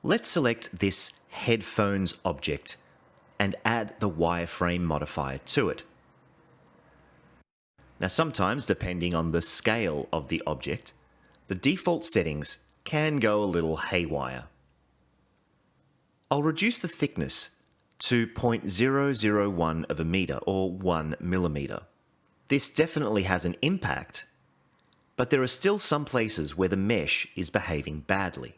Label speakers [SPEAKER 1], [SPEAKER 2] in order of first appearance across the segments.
[SPEAKER 1] Let's select this headphones object and add the wireframe modifier to it. Now sometimes, depending on the scale of the object, the default settings can go a little haywire. I'll reduce the thickness to 0.001 of a meter or 1 millimeter. This definitely has an impact, but there are still some places where the mesh is behaving badly.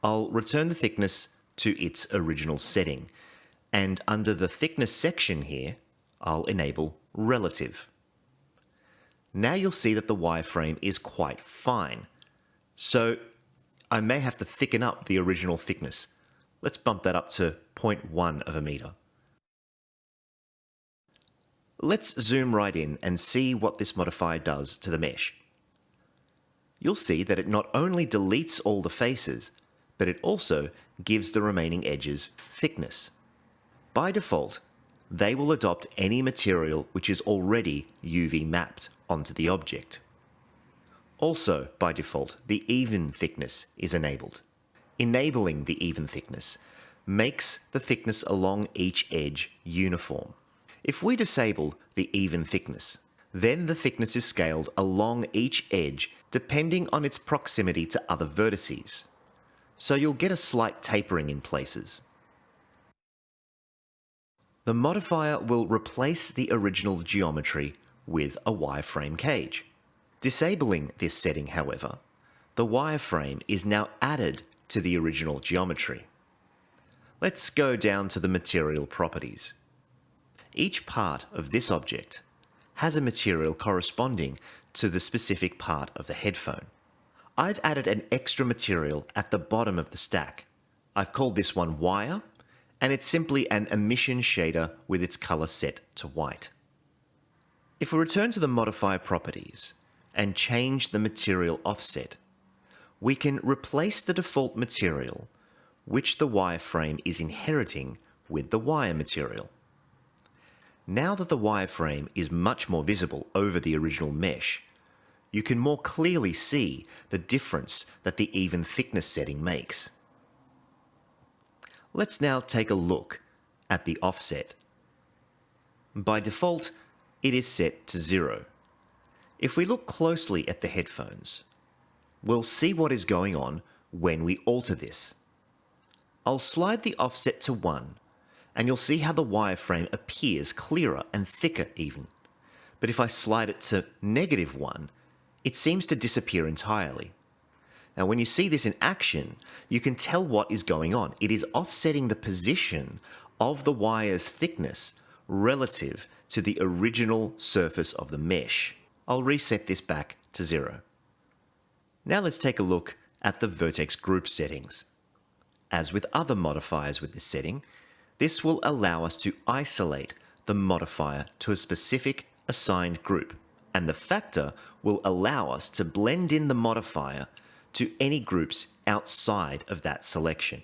[SPEAKER 1] I'll return the thickness to its original setting, and under the thickness section here, I'll enable relative. Now you'll see that the wireframe is quite fine, so I may have to thicken up the original thickness. Let's bump that up to 0.1 of a meter. Let's zoom right in and see what this modifier does to the mesh. You'll see that it not only deletes all the faces, but it also gives the remaining edges thickness. By default, they will adopt any material which is already UV mapped onto the object. Also, by default, the even thickness is enabled. Enabling the even thickness makes the thickness along each edge uniform. If we disable the even thickness, then the thickness is scaled along each edge depending on its proximity to other vertices. So you'll get a slight tapering in places. The modifier will replace the original geometry with a wireframe cage. Disabling this setting, however, the wireframe is now added to the original geometry. Let's go down to the material properties. Each part of this object has a material corresponding to the specific part of the headphone. I've added an extra material at the bottom of the stack. I've called this one wire, and it's simply an emission shader with its color set to white. If we return to the modifier properties and change the material offset, we can replace the default material, which the wireframe is inheriting, with the wire material. Now that the wireframe is much more visible over the original mesh, you can more clearly see the difference that the even thickness setting makes. Let's now take a look at the offset. By default, it is set to 0. If we look closely at the headphones, we'll see what is going on when we alter this. I'll slide the offset to 1, and you'll see how the wireframe appears clearer and thicker even. But if I slide it to -1, it seems to disappear entirely. Now, when you see this in action, you can tell what is going on. It is offsetting the position of the wire's thickness relative to the original surface of the mesh. I'll reset this back to 0. Now let's take a look at the vertex group settings. As with other modifiers with this setting, this will allow us to isolate the modifier to a specific assigned group, and the factor will allow us to blend in the modifier to any groups outside of that selection.